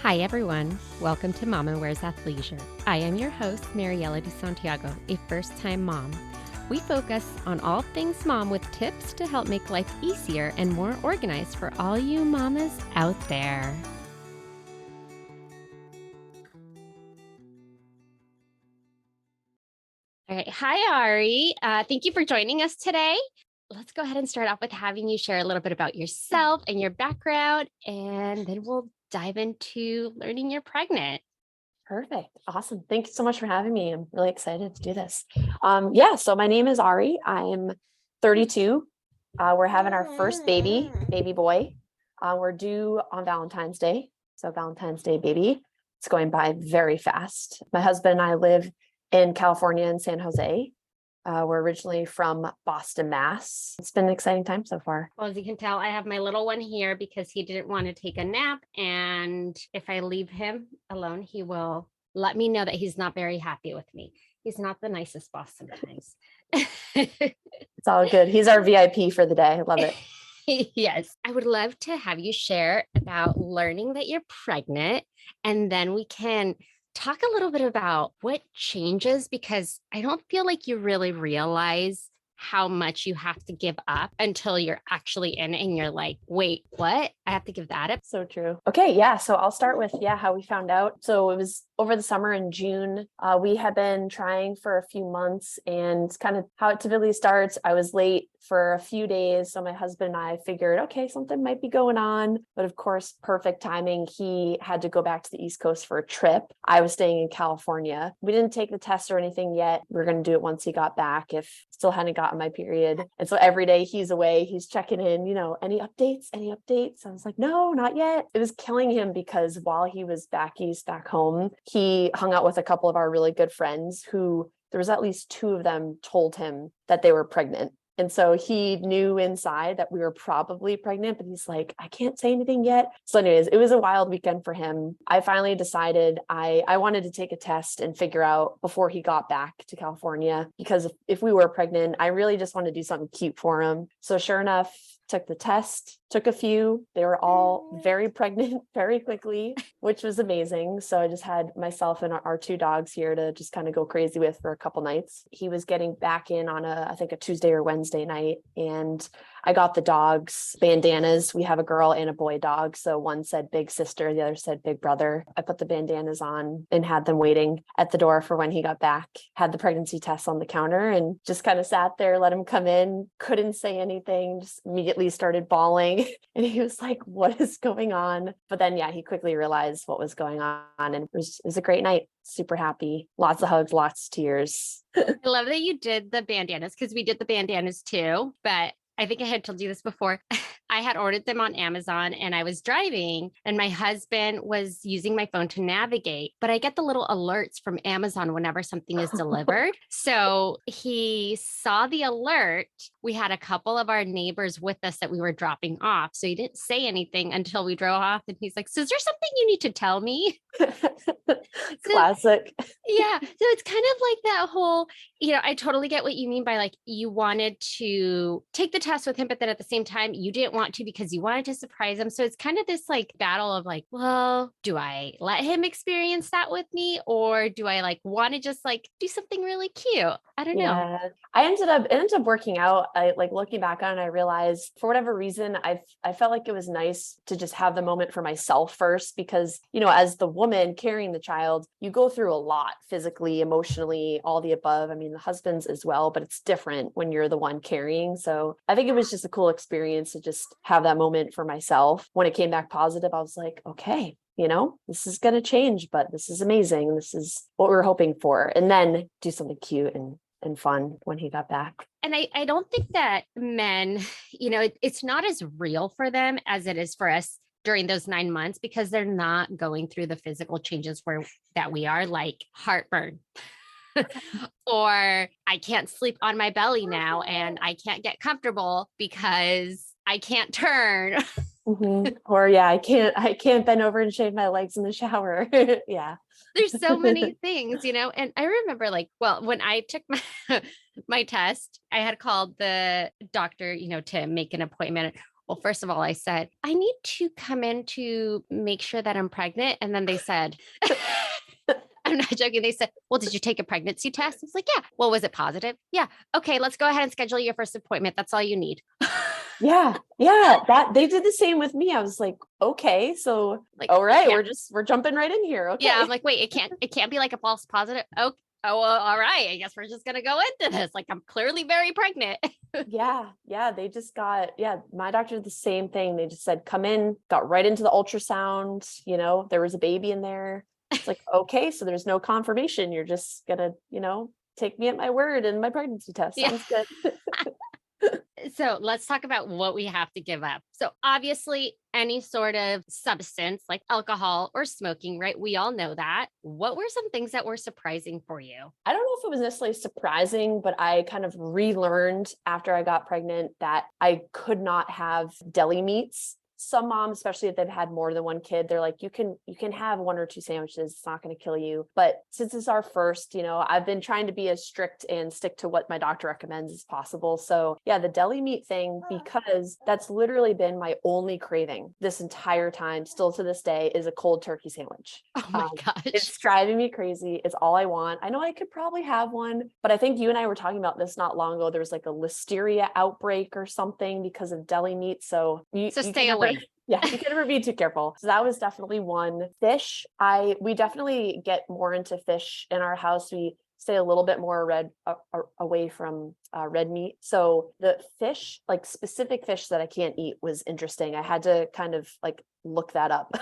Hi, everyone. Welcome to Mama Wears Athleisure. I am your host, Mariela de Santiago, a first-time mom. We focus on all things mom with tips to help make life easier and more organized for all you mamas out there. All right. Hi, Ari. Thank you for joining us today. Let's go ahead and start off with having you share a little bit about yourself and your background, and then we'll dive into learning you're pregnant. Perfect. Awesome. Thank you so much for having me. I'm really excited to do this. So my name is Ari. I'm 32. We're having our first baby boy. We're due on Valentine's Day. So Valentine's Day baby. It's going by very fast. My husband and I live in California in San Jose. We're originally from Boston, Mass. It's been an exciting time so far. Well, as you can tell, I have my little one here because he didn't want to take a nap. And if I leave him alone, he will let me know that he's not very happy with me. He's not the nicest boss sometimes. It's all good. He's our VIP for the day. I love it. Yes. I would love to have you share about learning that you're pregnant, and then we can talk a little bit about what changes, because I don't feel like you really realize how much you have to give up until you're actually in it and you're like, wait, what? I have to give that up. So true. Okay. Yeah. So I'll start with, how we found out. So it was over the summer in June. We had been trying for a few months, and kind of how it typically starts. I was late for a few days. So my husband and I figured, okay, something might be going on. But of course, perfect timing. He had to go back to the East Coast for a trip. I was staying in California. We didn't take the test or anything yet. We were going to do it once he got back, if still hadn't gotten my period. And so every day he's away, he's checking in, any updates, I was like, no, not yet. It was killing him because while he was back home, he hung out with a couple of our really good friends who there was at least two of them told him that they were pregnant. And so he knew inside that we were probably pregnant, but he's like, I can't say anything yet. So anyways, it was a wild weekend for him. I finally decided I wanted to take a test and figure out before he got back to California, because if we were pregnant, I really just wanted to do something cute for him. So sure enough, took the test, took a few. They were all very pregnant very quickly, which was amazing. So I just had myself and our two dogs here to just kind of go crazy with for a couple nights. He was getting back in on I think a Tuesday or Wednesday night. And I got the dogs bandanas. We have a girl and a boy dog. So one said big sister, the other said big brother. I put the bandanas on and had them waiting at the door for when he got back, had the pregnancy test on the counter, and just kind of sat there, let him come in, couldn't say anything, just immediately started bawling. And he was like, what is going on? But then, he quickly realized what was going on. And it was a great night. Super happy. Lots of hugs, lots of tears. I love that you did the bandanas, because we did the bandanas too. But I think I had told you this before. I had ordered them on Amazon, and I was driving, and my husband was using my phone to navigate, but I get the little alerts from Amazon whenever something is delivered. So he saw the alert. We had a couple of our neighbors with us that we were dropping off. So he didn't say anything until we drove off. And he's like, so is there something you need to tell me? Classic. Yeah. So it's kind of like that whole, I totally get what you mean by like, you wanted to take the test with him, but then at the same time, you didn't want to because you wanted to surprise him. So it's kind of this like battle of like, well, do I let him experience that with me, or do I like want to just like do something really cute? I don't know. It ended up working out. I like looking back on it, I realized for whatever reason, I felt like it was nice to just have the moment for myself first, because, as the woman carrying the child, you go through a lot physically, emotionally, all the above. I mean, the husbands as well, but it's different when you're the one carrying. So I think it was just a cool experience to just have that moment for myself. When it came back positive, I was like, okay, this is going to change, but this is amazing. This is what we were hoping for. And then do something cute and fun when he got back. And I don't think that men, it's not as real for them as it is for us during those 9 months, because they're not going through the physical changes that we are, like heartburn. Or I can't sleep on my belly now, and I can't get comfortable because I can't turn. Mm-hmm. Or I can't bend over and shave my legs in the shower. Yeah. There's so many things, and I remember when I took my test, I had called the doctor, to make an appointment, Well, first of all, I said, I need to come in to make sure that I'm pregnant. And then they said, I'm not joking. They said, well, did you take a pregnancy test? I was like, yeah. Well, was it positive? Yeah. Okay, let's go ahead and schedule your first appointment. That's all you need. Yeah. Yeah. That they did the same with me. I was like, okay, so Like, all right, yeah. we're jumping right in here. Yeah. Okay. I'm like, wait, it can't be like a false positive. Oh, oh, well, all right. I guess we're just going to go into this. Like, I'm clearly very pregnant. Yeah. Yeah. They just got, yeah, my doctor did the same thing. They just said, come in, got right into the ultrasound, there was a baby in there. It's like, okay, so there's no confirmation. You're just gonna, take me at my word and my pregnancy test. Yeah. Sounds good. So let's talk about what we have to give up. So obviously, any sort of substance like alcohol or smoking, right? We all know that. What were some things that were surprising for you? I don't know if it was necessarily surprising, but I kind of relearned after I got pregnant that I could not have deli meats. Some moms, especially if they've had more than one kid, they're like, you can have one or two sandwiches. It's not going to kill you. But since it's our first, I've been trying to be as strict and stick to what my doctor recommends as possible. So yeah, the deli meat thing, because that's literally been my only craving this entire time, still to this day, is a cold turkey sandwich. Oh my gosh. It's driving me crazy. It's all I want. I know I could probably have one, but I think you and I were talking about this not long ago. There was like a listeria outbreak or something because of deli meat. So you Stay away. Yeah, you can never be too careful. So that was definitely one. Fish, we definitely get more into fish in our house. We stay a little bit more away from red meat. So the fish, like specific fish that I can't eat, was interesting. I had to kind of like look that up,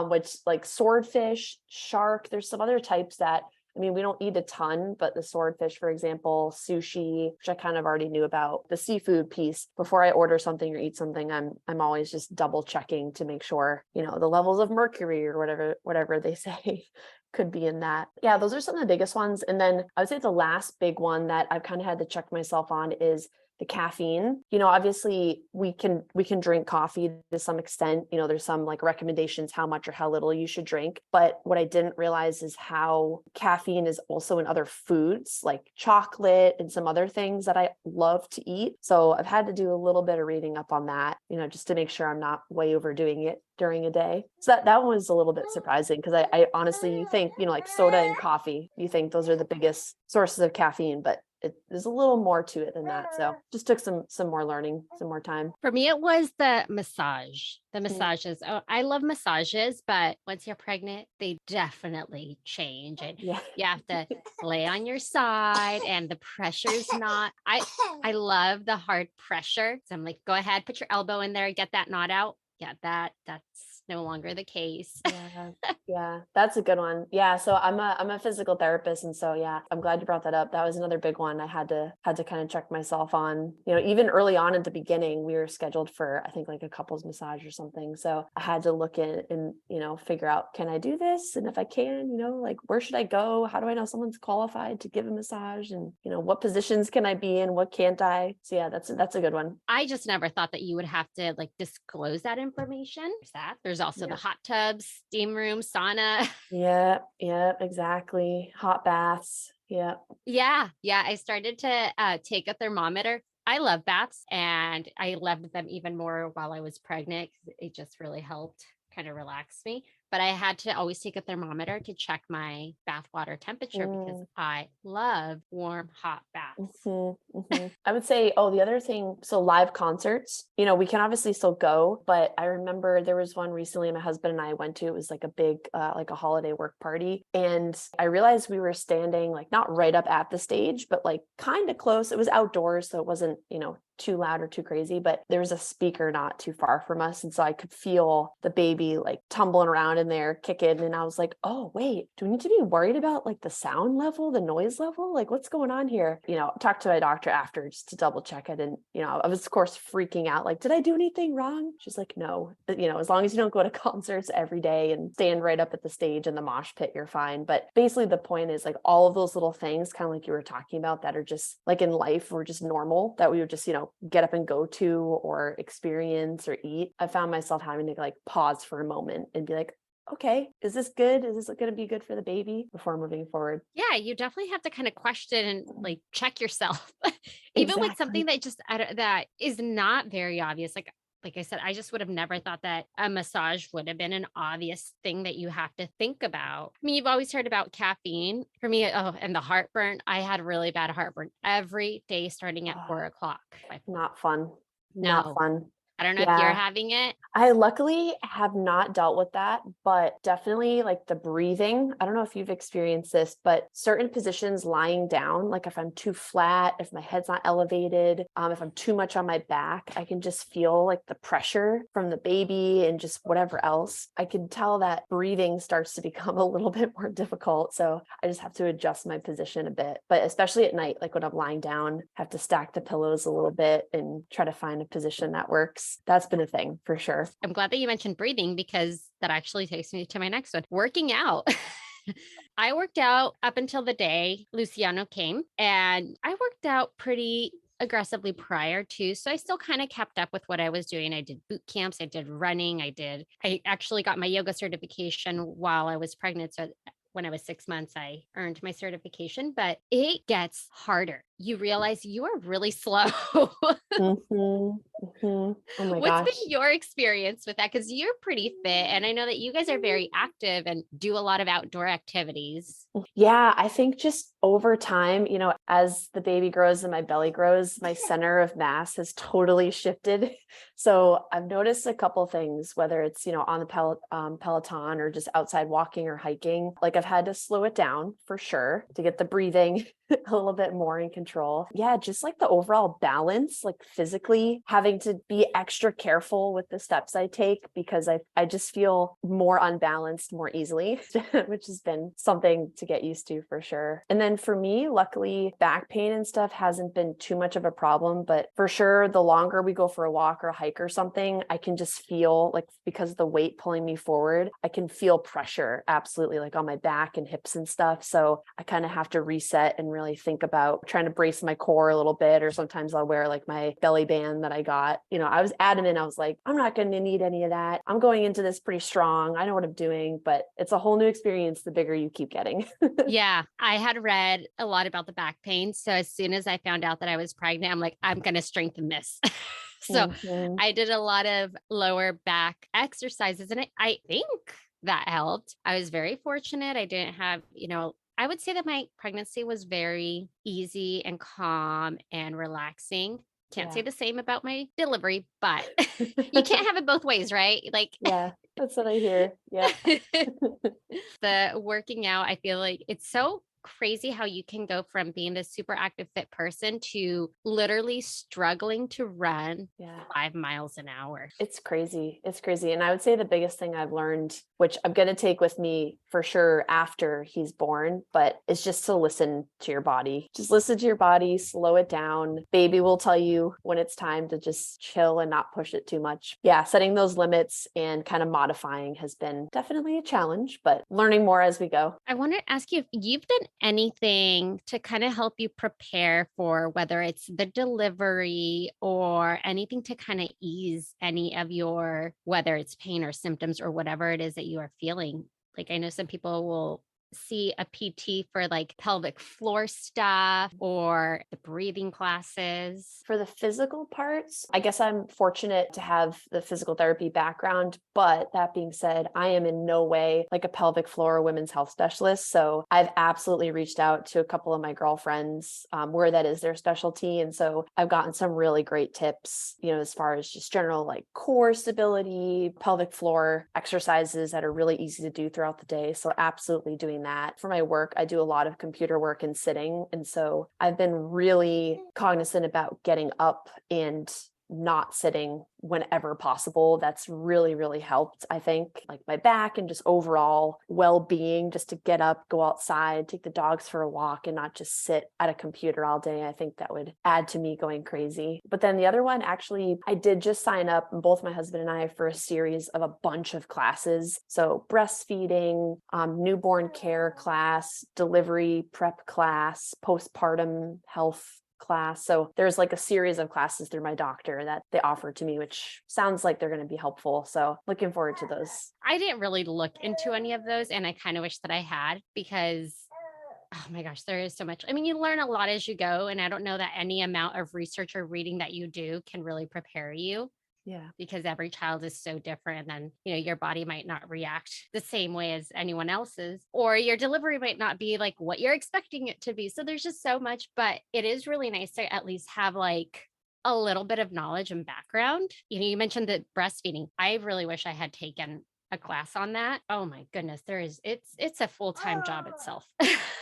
which like swordfish, shark. There's some other types that. I mean, we don't eat a ton, but the swordfish, for example, sushi, which I kind of already knew about, the seafood piece. Before I order something or eat something, I'm always just double checking to make sure, the levels of mercury or whatever they say could be in that. Yeah, those are some of the biggest ones. And then I would say the last big one that I've kind of had to check myself on is the caffeine. Obviously we can drink coffee to some extent. There's some like recommendations how much or how little you should drink. But what I didn't realize is how caffeine is also in other foods like chocolate and some other things that I love to eat. So I've had to do a little bit of reading up on that, just to make sure I'm not way overdoing it during a day. So that one was a little bit surprising because I honestly, you think, like soda and coffee, you think those are the biggest sources of caffeine, but there's a little more to it than that. So just took some more learning, some more time. For me, it was the massage. The Mm. massages. Oh, I love massages, but once you're pregnant, they definitely change. And Yeah. you have to lay on your side and the pressure's not. I love the hard pressure. So I'm like, go ahead, put your elbow in there, get that knot out. Yeah, that's no longer the case. Yeah, that's a good one. Yeah, so I'm a physical therapist, and so yeah, I'm glad you brought that up. That was another big one I had to kind of check myself on. Even early on at the beginning, we were scheduled for I think like a couples massage or something. So I had to look in and figure out, can I do this? And if I can, like where should I go? How do I know someone's qualified to give a massage? And what positions can I be in? What can't I? So yeah, that's a good one. I just never thought that you would have to like disclose that information. There's also the hot tubs, steam room, sauna. Yeah, exactly. Hot baths. Yeah. Yeah. I started to take a thermometer. I love baths and I loved them even more while I was pregnant because it just really helped kind of relax me. But I had to always take a thermometer to check my bath water temperature because I love warm, hot baths. I would say, the other thing, so live concerts, we can obviously still go, but I remember there was one recently my husband and I went to. It was like a big, like a holiday work party. And I realized we were standing like not right up at the stage, but like kind of close. It was outdoors, so it wasn't, too loud or too crazy, but there was a speaker not too far from us. And so I could feel the baby like tumbling around in there, kicking. And I was like, oh, wait, do we need to be worried about like the sound level, the noise level? Like what's going on here? Talked to my doctor after just to double check it. And, I was of course freaking out. Like, did I do anything wrong? She's like, no, as long as you don't go to concerts every day and stand right up at the stage in the mosh pit, you're fine. But basically the point is like all of those little things, kind of like you were talking about, that are just like in life, were just normal, that we would just, get up and go to or experience or eat. I found myself having to like pause for a moment and be like, okay, is this good? Is this going to be good for the baby before moving forward? Yeah, you definitely have to kind of question and like check yourself, even with something that just that is not very obvious. Like like I said, I just would have never thought that a massage would have been an obvious thing that you have to think about. I mean, you've always heard about caffeine. For me, oh, and the heartburn. I had really bad heartburn every day starting at Oh, 4 o'clock. not fun. Not No, fun. I don't know if you're Yeah. having it. I luckily have not dealt with that, but definitely like the breathing. I don't know if you've experienced this, but certain positions lying down, like if I'm too flat, if my head's not elevated, if I'm too much on my back, I can just feel like the pressure from the baby and just whatever else. I can tell that breathing starts to become a little bit more difficult. So I just have to adjust my position a bit. But especially at night, like when I'm lying down, I have to stack the pillows a little bit and try to find a position that works. That's been a thing for sure. I'm glad that you mentioned breathing because that actually takes me to my next one, working out. I worked out up until the day Luciano came, and I worked out pretty aggressively prior to. So I still kind of kept up with what I was doing. I did boot camps, I did running, I actually got my yoga certification while I was pregnant. So when I was 6 months, I earned my certification, but it gets harder. You realize you are really slow. Mhm, mhm. Oh my What's gosh. been your experience with that? Because you're pretty fit, and I know that you guys are very active and do a lot of outdoor activities. Yeah, I think just over time, as the baby grows and my belly grows, my center of mass has totally shifted. So I've noticed a couple things, whether it's, on the Peloton or just outside walking or hiking. Like I've had to slow it down for sure to get the breathing a little bit more in control. Yeah, just like the overall balance, like physically having to be extra careful with the steps I take because I just feel more unbalanced more easily, which has been something to get used to for sure. And then for me, luckily, back pain and stuff hasn't been too much of a problem, but for sure, the longer we go for a walk or a hike or something, I can just feel like because of the weight pulling me forward, I can feel pressure absolutely like on my back and hips and stuff. So I kind of have to reset and really think about trying to brace my core a little bit, or sometimes I'll wear like my belly band that I got. I was adamant. I was like, I'm not going to need any of that. I'm going into this pretty strong. I know what I'm doing, but it's a whole new experience the bigger you keep getting. Yeah, I had read a lot about the back pain. So as soon as I found out that I was pregnant, I'm like, I'm going to strengthen this. So Mhm. I did a lot of lower back exercises, and I think that helped. I was very fortunate. I didn't have, I would say that my pregnancy was very easy and calm and relaxing. Can't say Yeah. the same about my delivery, but you can't have it both ways, right? Like Yeah, that's what I hear. Yep. the working out, I feel like it's so crazy how you can go from being this super active fit person to literally struggling to run Yeah. 5 miles an hour. It's crazy. It's crazy. And I would say the biggest thing I've learned, which I'm going to take with me for sure after he's born, but is just to listen to your body. Just listen to your body, slow it down. Baby will tell you when it's time to just chill and not push it too much. Yeah, setting those limits and kind of modifying has been definitely a challenge, but learning more as we go. I want to ask you if you've done anything to kind of help you prepare for whether it's the delivery or anything to kind of ease any of your, whether it's pain or symptoms or whatever it is that you are feeling. Like I know some people will see a PT for like pelvic floor stuff or the breathing classes. For the physical parts, I guess I'm fortunate to have the physical therapy background. But that being said, I am in no way like a pelvic floor or women's health specialist. So I've absolutely reached out to a couple of my girlfriends where that is their specialty. And so I've gotten some really great tips, as far as just general like core stability, pelvic floor exercises that are really easy to do throughout the day. So absolutely doing that. For my work, I do a lot of computer work and sitting. And so I've been really cognizant about getting up and not sitting whenever possible. That's really, really helped, I think, like my back and just overall well-being, just to get up, go outside, take the dogs for a walk and not just sit at a computer all day. I think that would add to me going crazy. But then the other one, actually, I did just sign up, both my husband and I, for a series of a bunch of classes. So breastfeeding, newborn care class, delivery prep class, postpartum health class. So there's like a series of classes through my doctor that they offer to me, which sounds like they're going to be helpful. So looking forward to those. I didn't really look into any of those, and I kind of wish that I had because oh my gosh, there is so much. I mean, you learn a lot as you go, and I don't know that any amount of research or reading that you do can really prepare you. Yeah. because every child is so different, and your body might not react the same way as anyone else's, or your delivery might not be like what you're expecting it to be. So there's just so much, but it is really nice to at least have like a little bit of knowledge and background. You mentioned the breastfeeding. I really wish I had taken a class on that. Oh my goodness, it's a full-time job itself.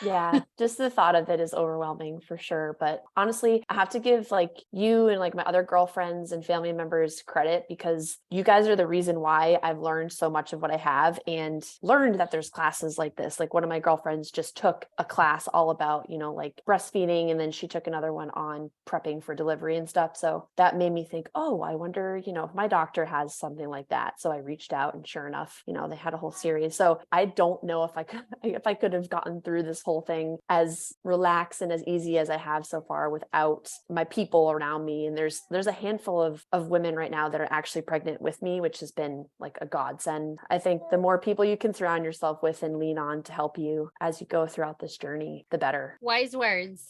Yeah, just the thought of it is overwhelming for sure. But honestly, I have to give like you and like my other girlfriends and family members credit, because you guys are the reason why I've learned so much of what I have and learned that there's classes like this. Like one of my girlfriends just took a class all about, like breastfeeding, and then she took another one on prepping for delivery and stuff. So that made me think, oh, I wonder, if my doctor has something like that. So I reached out, and sure enough, they had a whole series. So I don't know if I could have gotten through this whole thing as relaxed and as easy as I have so far without my people around me. And there's a handful of women right now that are actually pregnant with me, which has been like a godsend. I think the more people you can surround yourself with and lean on to help you as you go throughout this journey, the better. Wise words.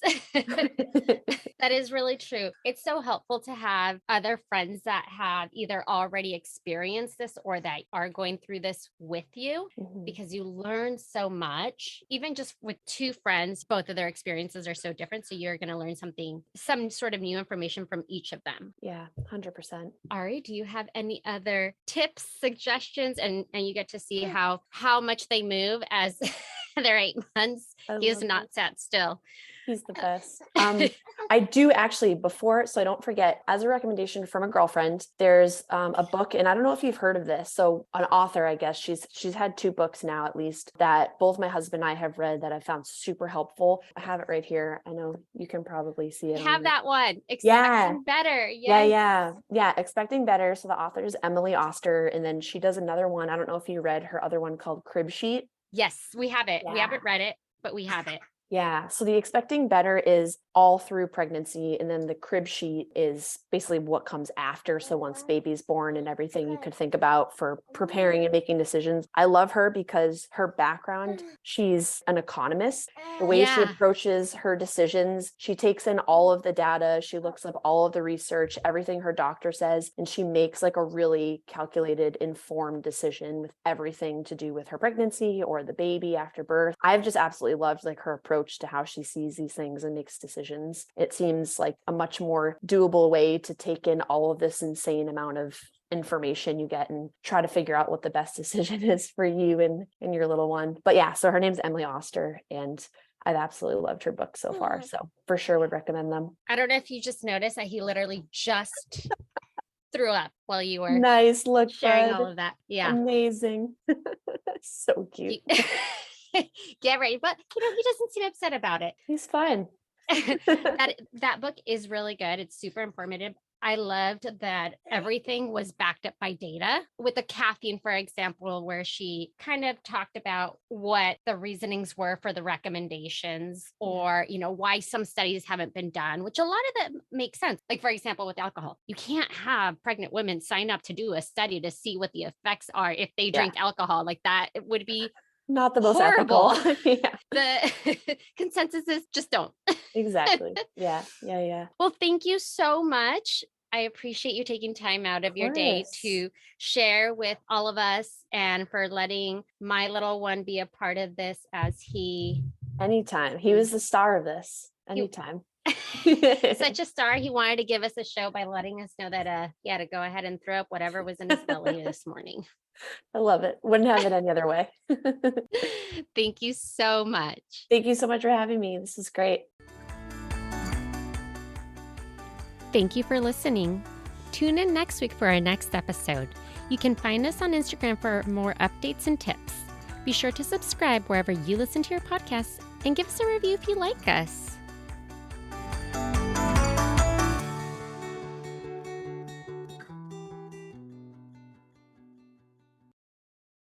That is really true. It's so helpful to have other friends that have either already experienced this or that are going through this with you, because you learn so much, even just with two friends. Both of their experiences are so different. So you're going to learn some sort of new information from each of them. Yeah, 100%. Ari, do you have any other tips, suggestions? And you get to see how much they move as they're 8 months. He has not sat still. He's the best. I do actually, so I don't forget, as a recommendation from a girlfriend, there's a book, and I don't know if you've heard of this. So an author, I guess she's had 2 books now, at least, that both my husband and I have read that I found super helpful. I have it right here. I know you can probably see it. I have that one. Expecting Better. Yes. Yeah. Expecting Better. So the author is Emily Oster, and then she does another one. I don't know if you read her other one called Crib Sheet. Yes, we have it. Yeah. We haven't read it, but we have it. Yeah. So the Expecting Better is all through pregnancy. And then the Crib Sheet is basically what comes after. So once baby's born and everything you could think about for preparing and making decisions. I love her because her background, she's an economist. The way she approaches her decisions, she takes in all of the data. She looks up all of the research, everything her doctor says, and she makes like a really calculated, informed decision with everything to do with her pregnancy or the baby after birth. I've just absolutely loved like her approach to how she sees these things and makes decisions. It seems like a much more doable way to take in all of this insane amount of information you get and try to figure out what the best decision is for you and your little one. But yeah, so her name's Emily Oster, and I've absolutely loved her book so far. So for sure would recommend them. I don't know if you just noticed that he literally just threw up while you were sharing all of that. Yeah. Amazing. So cute. Get ready. But he doesn't seem upset about it. He's fine. That book is really good. It's super informative. I loved that everything was backed up by data, with the caffeine, for example, where she kind of talked about what the reasonings were for the recommendations, or, why some studies haven't been done, which a lot of that makes sense. Like, for example, with alcohol, you can't have pregnant women sign up to do a study to see what the effects are if they drink alcohol. Like that, it would be not the most horrible. Ethical. Yeah. The consensus is just don't. Exactly. Yeah. Well, thank you so much. I appreciate you taking time out of your day to share with all of us, and for letting my little one be a part of this anytime. He was the star of this. Anytime. Such a star. He wanted to give us a show by letting us know that he had to go ahead and throw up whatever was in his belly this morning. I love it. Wouldn't have it any other way. Thank you so much. Thank you so much for having me. This is great. Thank you for listening. Tune in next week for our next episode. You can find us on Instagram for more updates and tips. Be sure to subscribe wherever you listen to your podcasts, and give us a review if you like us.